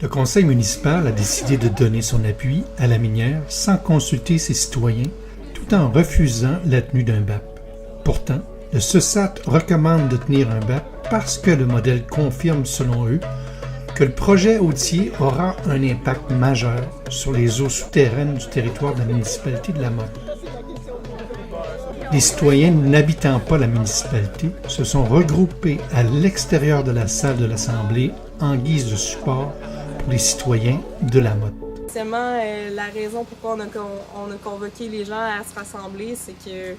Le conseil municipal a décidé de donner son appui à la minière sans consulter ses citoyens, tout en refusant la tenue d'un BAP. Pourtant, le CESAT recommande de tenir un BAP parce que le modèle confirme, selon eux, que le projet hôtier aura un impact majeur sur les eaux souterraines du territoire de la municipalité de La Motte. Les citoyens n'habitant pas la municipalité se sont regroupés à l'extérieur de la salle de l'Assemblée en guise de support pour les citoyens de La Motte. Essentiellement, la raison pourquoi on a convoqué les gens à se rassembler, c'est que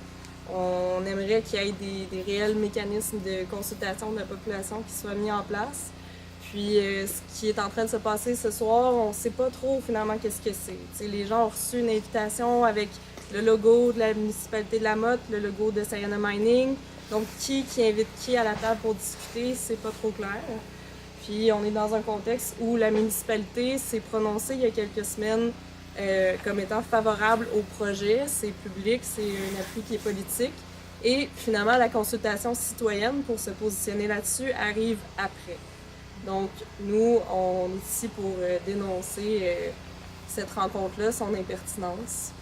on aimerait qu'il y ait des réels mécanismes de consultation de la population qui soient mis en place. Puis ce qui est en train de se passer ce soir, on ne sait pas trop finalement qu'est-ce que c'est. T'sais, les gens ont reçu une invitation avec le logo de la municipalité de La Motte, le logo de Sayona Mining. Donc qui invite qui à la table pour discuter, c'est pas trop clair. Puis on est dans un contexte où la municipalité s'est prononcée il y a quelques semaines comme étant favorable au projet. C'est public, c'est un appui qui est politique. Et finalement, la consultation citoyenne pour se positionner là-dessus arrive après. Donc nous, on est ici pour dénoncer cette rencontre-là, son impertinence.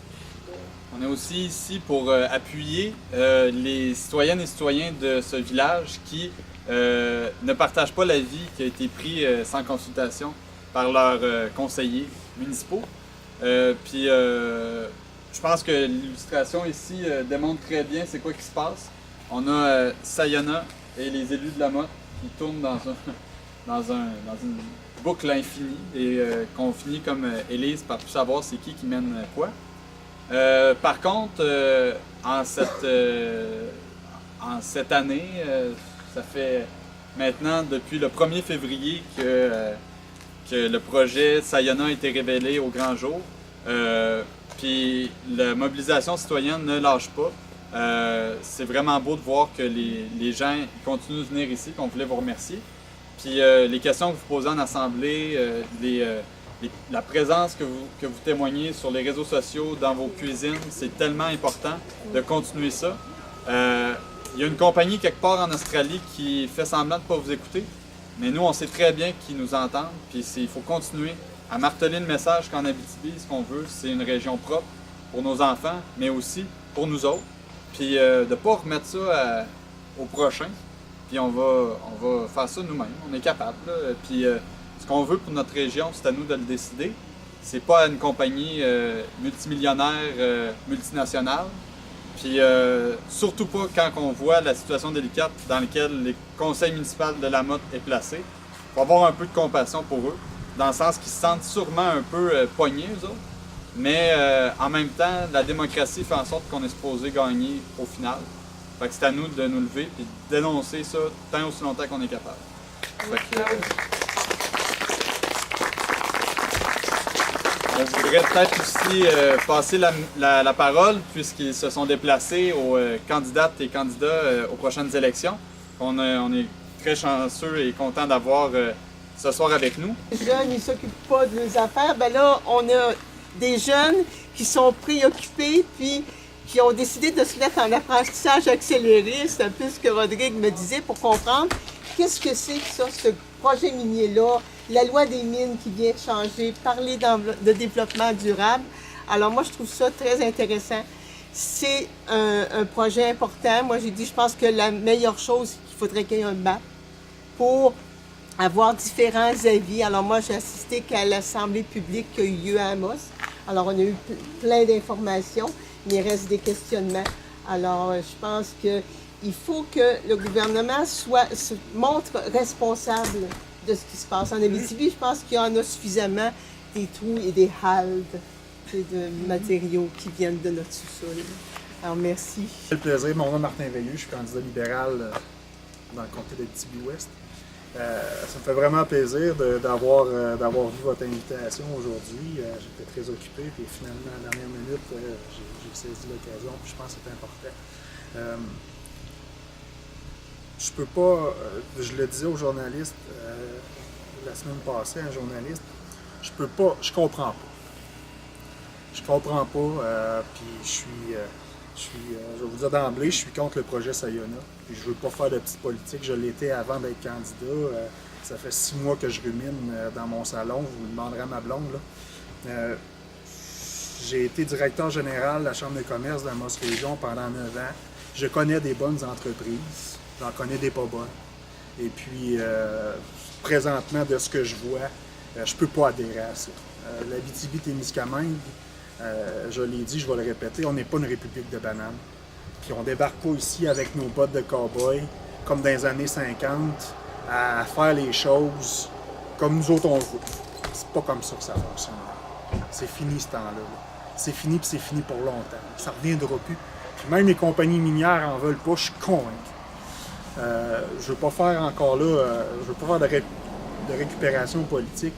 On est aussi ici pour appuyer les citoyennes et citoyens de ce village qui ne partagent pas l'avis qui a été pris sans consultation par leurs conseillers municipaux. Puis je pense que l'illustration ici démontre très bien c'est quoi qui se passe. On a Sayona et les élus de La Motte qui tournent dans une boucle infinie et qu'on finit comme Élise par plus savoir c'est qui mène quoi. Par contre, en cette année, ça fait maintenant depuis le 1er février que le projet Sayona a été révélé au grand jour. Puis la mobilisation citoyenne ne lâche pas. C'est vraiment beau de voir que les gens continuent de venir ici, qu'on voulait vous remercier. Puis les questions que vous posez en assemblée, la présence que vous témoignez sur les réseaux sociaux, dans vos cuisines, c'est tellement important de continuer ça. Il y a une compagnie quelque part en Australie qui fait semblant de ne pas vous écouter, mais nous, on sait très bien qu'ils nous entendent, puis il faut continuer à marteler le message qu'en Abitibi, ce qu'on veut, c'est une région propre pour nos enfants, mais aussi pour nous autres, puis de ne pas remettre ça au prochain, puis on va faire ça nous-mêmes, on est capable, puis ce qu'on veut pour notre région, c'est à nous de le décider. C'est pas une compagnie multimillionnaire, multinationale. Puis surtout pas quand on voit la situation délicate dans laquelle le conseil municipal de La Motte est placé. Il faut avoir un peu de compassion pour eux, dans le sens qu'ils se sentent sûrement un peu poignés, eux autres. Mais en même temps, la démocratie fait en sorte qu'on est supposé gagner au final. Fait que c'est à nous de nous lever et de dénoncer ça tant aussi longtemps qu'on est capable. Je voudrais peut-être aussi passer la parole, puisqu'ils se sont déplacés aux candidates et candidats aux prochaines élections. On est très chanceux et contents d'avoir ce soir avec nous. Les jeunes, ils ne s'occupent pas de leurs affaires. Ben là, on a des jeunes qui sont préoccupés, puis qui ont décidé de se mettre en apprentissage accéléré. C'est un peu ce que Rodrigue me disait pour comprendre qu'est-ce que c'est que ça, ce projet minier-là, la loi des mines qui vient de changer, parler de développement durable. Alors moi, je trouve ça très intéressant. C'est un projet important. Moi, j'ai dit, je pense que la meilleure chose, c'est qu'il faudrait qu'il y ait un BAP pour avoir différents avis. Alors moi, j'ai assisté qu'à l'Assemblée publique qui a eu lieu à Amos. Alors, on a eu plein d'informations, mais il reste des questionnements. Alors, je pense qu'il faut que le gouvernement se montre responsable de ce qui se passe. En Abitibi, je pense qu'il y en a suffisamment des trous et des haldes de matériaux qui viennent de notre sous-sol. Alors, merci. C'est le plaisir. Mon nom est Martin Veilleux, je suis candidat libéral dans le comté d'Abitibi-Ouest. Ça me fait vraiment plaisir d'avoir vu votre invitation aujourd'hui. J'étais très occupé, puis finalement, à la dernière minute, j'ai saisi l'occasion, puis je pense que c'est important. Je peux pas, je le disais aux journalistes la semaine passée, un journaliste, je comprends pas. Je comprends pas, puis je vais vous dire d'emblée, je suis contre le projet Sayona. Puis je veux pas faire de petite politique, je l'étais avant d'être candidat. Ça fait 6 mois que je rumine dans mon salon. Vous demanderez à ma blonde. Là. J'ai été directeur général de la Chambre de commerce d'Amos Région pendant 9 ans. Je connais des bonnes entreprises. J'en connais des pas bonnes. Et puis, présentement, de ce que je vois, je ne peux pas adhérer à ça. L'Abitibi-Témiscamingue, je l'ai dit, je vais le répéter, on n'est pas une république de bananes. Puis on ne débarque pas ici avec nos bottes de cow-boy, comme dans les années 50, à faire les choses comme nous autres on veut. C'est pas comme ça que ça fonctionne. C'est fini ce temps-là. C'est fini, puis c'est fini pour longtemps. Ça ne reviendra plus. Puis même les compagnies minières en veulent pas, je suis convaincu. Je ne veux pas faire encore là, je veux pas faire de récupération politique,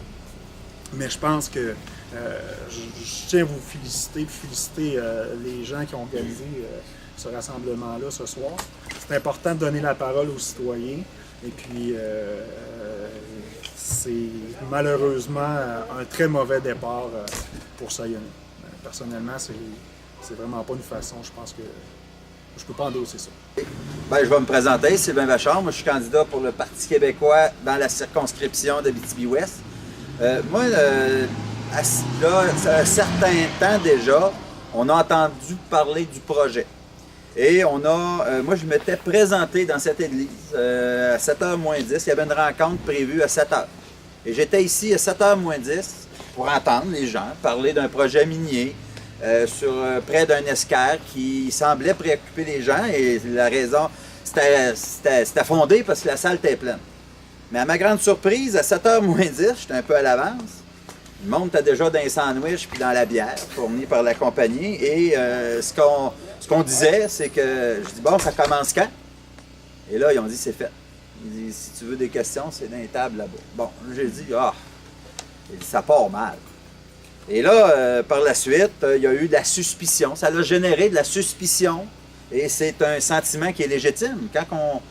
mais je pense que je tiens à vous féliciter, les gens qui ont organisé ce rassemblement-là ce soir. C'est important de donner la parole aux citoyens, et puis c'est malheureusement un très mauvais départ pour Sayona. Personnellement, c'est vraiment pas une façon, je pense que je peux pas endosser ça. Bien, je vais me présenter, Sylvain Vachon. Moi, je suis candidat pour le Parti québécois dans la circonscription d'Abitibi-Ouest. Moi, là, un certain temps déjà, on a entendu parler du projet. Et moi, je m'étais présenté dans cette église à 7h moins 10. Il y avait une rencontre prévue à 7h. Et j'étais ici à 7h moins 10 pour entendre les gens parler d'un projet minier près d'un escarre qui semblait préoccuper les gens. Et la raison, c'était fondé parce que la salle était pleine. Mais à ma grande surprise, à 7h moins 10, j'étais un peu à l'avance. Le monde était déjà dans les sandwichs puis dans la bière fournie par la compagnie. Et ce qu'on disait, c'est que je dis bon, ça commence quand? Et là, ils ont dit c'est fait. Ils disent si tu veux des questions, c'est dans les tables là-bas. Bon, j'ai dit ça part mal. Et là, par la suite, il y a eu de la suspicion. Ça a généré de la suspicion. Et c'est un sentiment qui est légitime. Quand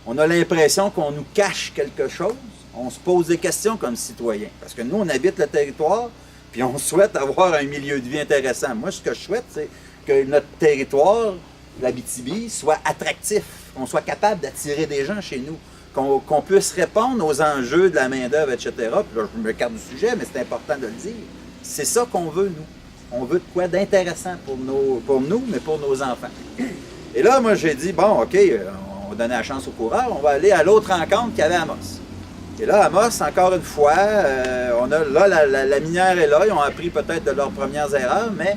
on a l'impression qu'on nous cache quelque chose, on se pose des questions comme citoyens. Parce que nous, on habite le territoire, puis on souhaite avoir un milieu de vie intéressant. Moi, ce que je souhaite, c'est que notre territoire, l'Abitibi, soit attractif, qu'on soit capable d'attirer des gens chez nous, qu'on puisse répondre aux enjeux de la main-d'œuvre, etc. Puis là, je me carte du sujet, mais c'est important de le dire. C'est ça qu'on veut, nous. On veut de quoi d'intéressant pour nous, mais pour nos enfants. Et là, moi, j'ai dit, bon, OK, on va donner la chance aux coureurs, on va aller à l'autre rencontre qu'il y avait à Amos. Et là, à Amos, encore une fois, la minière est là, ils ont appris peut-être de leurs premières erreurs, mais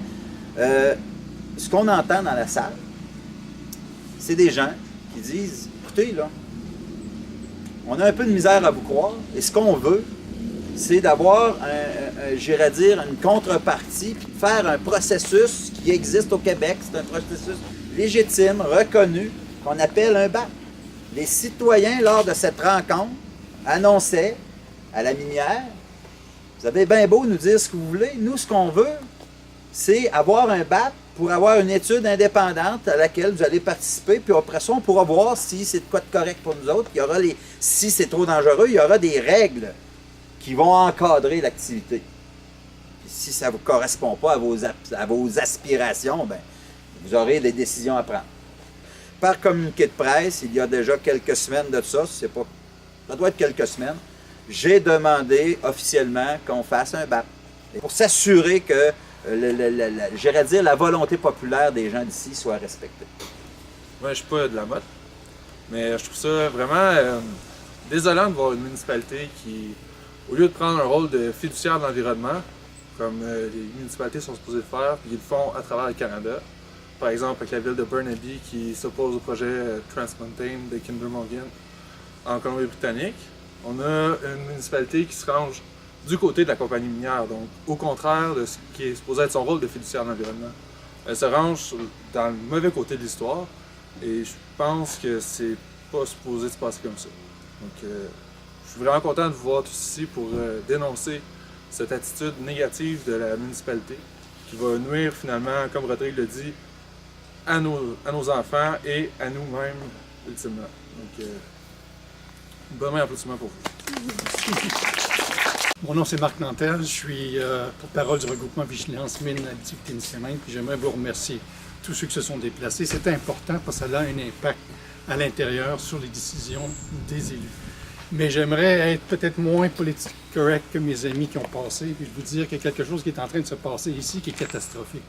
ce qu'on entend dans la salle, c'est des gens qui disent, écoutez, là, on a un peu de misère à vous croire, et ce qu'on veut, c'est d'avoir, j'irais dire, une contrepartie, puis de faire un processus qui existe au Québec. C'est un processus légitime, reconnu, qu'on appelle un BAP. Les citoyens, lors de cette rencontre, annonçaient à la minière, vous avez bien beau nous dire ce que vous voulez, nous, ce qu'on veut, c'est avoir un BAP pour avoir une étude indépendante à laquelle vous allez participer, puis après ça, on pourra voir si c'est de quoi de correct pour nous autres. Il y aura si c'est trop dangereux, il y aura des règles qui vont encadrer l'activité. Puis si ça ne vous correspond pas à vos aspirations, ben, vous aurez des décisions à prendre. Par communiqué de presse, il y a déjà quelques semaines de ça, ça doit être quelques semaines, j'ai demandé officiellement qu'on fasse un BAP. Pour s'assurer que, j'irais dire, la volonté populaire des gens d'ici soit respectée. Moi, je ne suis pas de la mode, mais je trouve ça vraiment désolant de voir une municipalité qui, au lieu de prendre un rôle de fiduciaire de l'environnement, comme les municipalités sont supposées le faire, puis ils le font à travers le Canada. Par exemple, avec la ville de Burnaby qui s'oppose au projet Trans Mountain de Kinder Morgan en Colombie-Britannique. On a une municipalité qui se range du côté de la compagnie minière, donc au contraire de ce qui est supposé être son rôle de fiduciaire de l'environnement. Elle se range dans le mauvais côté de l'histoire et je pense que c'est pas supposé se passer comme ça. Donc, je suis vraiment content de vous voir tous ici pour dénoncer cette attitude négative de la municipalité qui va nuire finalement, comme Rodrigue le dit, à nos enfants et à nous-mêmes ultimement. Donc, bon applaudissement pour vous. Mon nom c'est Marc Nantel, je suis porte-parole du regroupement Vigilance Mine Abitibi-Témiscamingue, puis j'aimerais vous remercier tous ceux qui se sont déplacés. C'est important parce que ça a un impact à l'intérieur sur les décisions des élus. Mais j'aimerais être peut-être moins politique correct que mes amis qui ont passé, puis vous dire qu'il y a quelque chose qui est en train de se passer ici qui est catastrophique.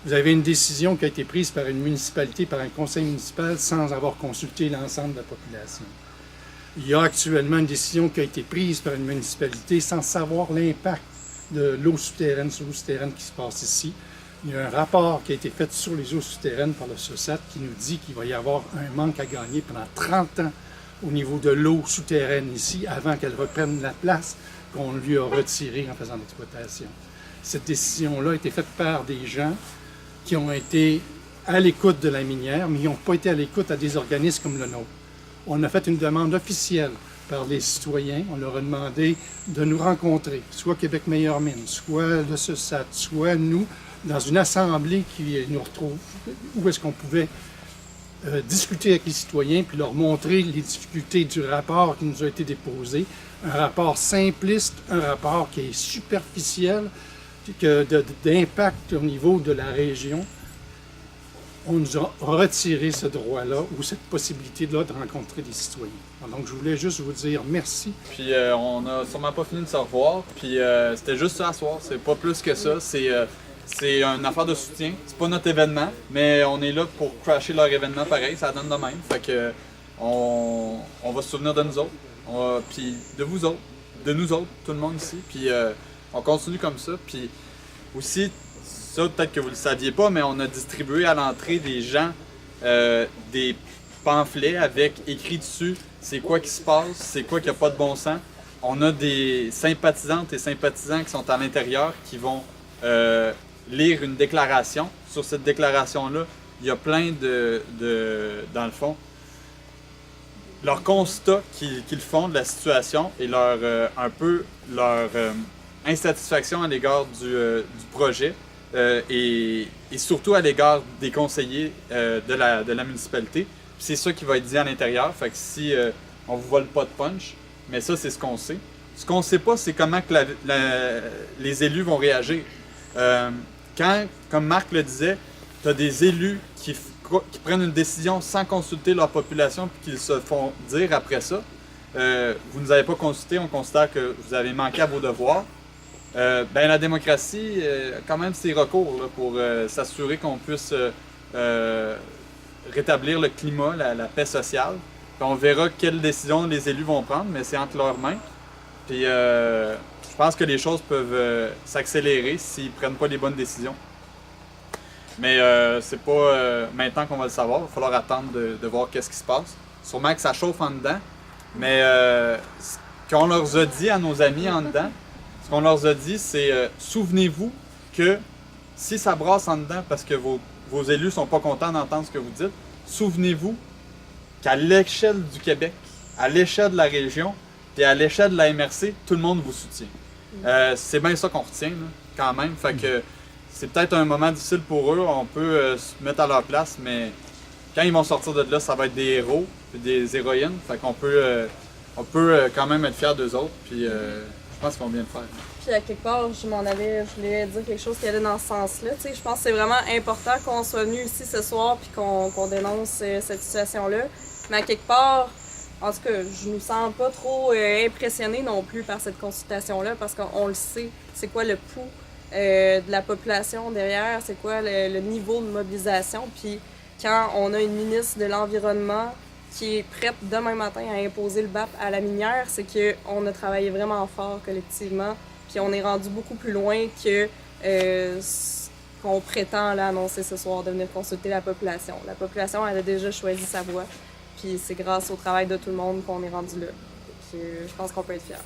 Vous avez une décision qui a été prise par une municipalité, par un conseil municipal, sans avoir consulté l'ensemble de la population. Il y a actuellement une décision qui a été prise par une municipalité sans savoir l'impact de l'eau souterraine sur l'eau souterraine qui se passe ici. Il y a un rapport qui a été fait sur les eaux souterraines par le SOSAT qui nous dit qu'il va y avoir un manque à gagner pendant 30 ans au niveau de l'eau souterraine ici, avant qu'elle reprenne la place qu'on lui a retirée en faisant l'exploitation. Cette décision-là a été faite par des gens qui ont été à l'écoute de la minière, mais ils n'ont pas été à l'écoute à des organismes comme le nôtre. On a fait une demande officielle par les citoyens. On leur a demandé de nous rencontrer, soit Québec Meilleure Mine, soit le SOSAT, soit nous, dans une assemblée qui nous retrouve, où est-ce qu'on pouvait discuter avec les citoyens puis leur montrer les difficultés du rapport qui nous a été déposé. Un rapport simpliste, un rapport qui est superficiel, d'impact au niveau de la région. On nous a retiré ce droit-là ou cette possibilité-là de rencontrer des citoyens. Donc, je voulais juste vous dire merci. Puis, on n'a sûrement pas fini de se revoir. Puis, c'était juste ça à soir. C'est pas plus que ça. C'est une affaire de soutien. C'est pas notre événement, mais on est là pour crasher leur événement pareil. Ça donne de même. Fait que, on va se souvenir de nous autres. Puis, de vous autres. De nous autres, tout le monde ici. Puis, on continue comme ça. Puis, aussi, ça, peut-être que vous ne le saviez pas, mais on a distribué à l'entrée des gens des pamphlets avec écrit dessus c'est quoi qui se passe, c'est quoi qui n'a pas de bon sens. On a des sympathisantes et sympathisants qui sont à l'intérieur qui vont lire une déclaration. Sur cette déclaration-là, il y a plein dans le fond, leur constat qu'ils font de la situation et un peu leur insatisfaction à l'égard du projet. Et surtout à l'égard des conseillers de la municipalité. C'est ça qui va être dit à l'intérieur. Fait que si on vous vole pas de punch, mais ça, c'est ce qu'on sait. Ce qu'on sait pas, c'est comment que les élus vont réagir. Quand, comme Marc le disait, tu as des élus qui prennent une décision sans consulter leur population puis qu'ils se font dire après ça, vous ne nous avez pas consulté, on considère que vous avez manqué à vos devoirs. La démocratie a quand même ses recours là, pour s'assurer qu'on puisse rétablir le climat, la paix sociale. Puis on verra quelles décisions les élus vont prendre, mais c'est entre leurs mains. Puis je pense que les choses peuvent s'accélérer s'ils ne prennent pas les bonnes décisions. Mais c'est pas maintenant qu'on va le savoir, il va falloir attendre de voir qu'est-ce qui se passe. Sûrement que ça chauffe en dedans, mais ce qu'on leur a dit à nos amis en dedans, ce qu'on leur a dit, c'est souvenez-vous que si ça brasse en dedans parce que vos élus ne sont pas contents d'entendre ce que vous dites, souvenez-vous qu'à l'échelle du Québec, à l'échelle de la région, et à l'échelle de la MRC, tout le monde vous soutient. C'est bien ça qu'on retient, là, quand même. Fait que c'est peut-être un moment difficile pour eux, on peut se mettre à leur place, mais quand ils vont sortir de là, ça va être des héros et des héroïnes. Fait qu'on peut quand même être fiers d'eux autres. Puis je pense qu'on vient de faire. Puis à quelque part, je voulais dire quelque chose qui allait dans ce sens-là. Tu sais, je pense que c'est vraiment important qu'on soit venu ici ce soir puis qu'on dénonce cette situation-là. Mais à quelque part, en tout cas, je ne me sens pas trop impressionnée non plus par cette consultation-là parce qu'on le sait, c'est quoi le pouls de la population derrière, c'est quoi le niveau de mobilisation. Puis quand on a une ministre de l'Environnement qui est prête demain matin à imposer le BAP à la minière, c'est qu'on a travaillé vraiment fort collectivement, puis on est rendu beaucoup plus loin que ce qu'on prétend là, annoncer ce soir, de venir consulter la population. La population, elle a déjà choisi sa voie, puis c'est grâce au travail de tout le monde qu'on est rendu là. Puis, je pense qu'on peut être fiers.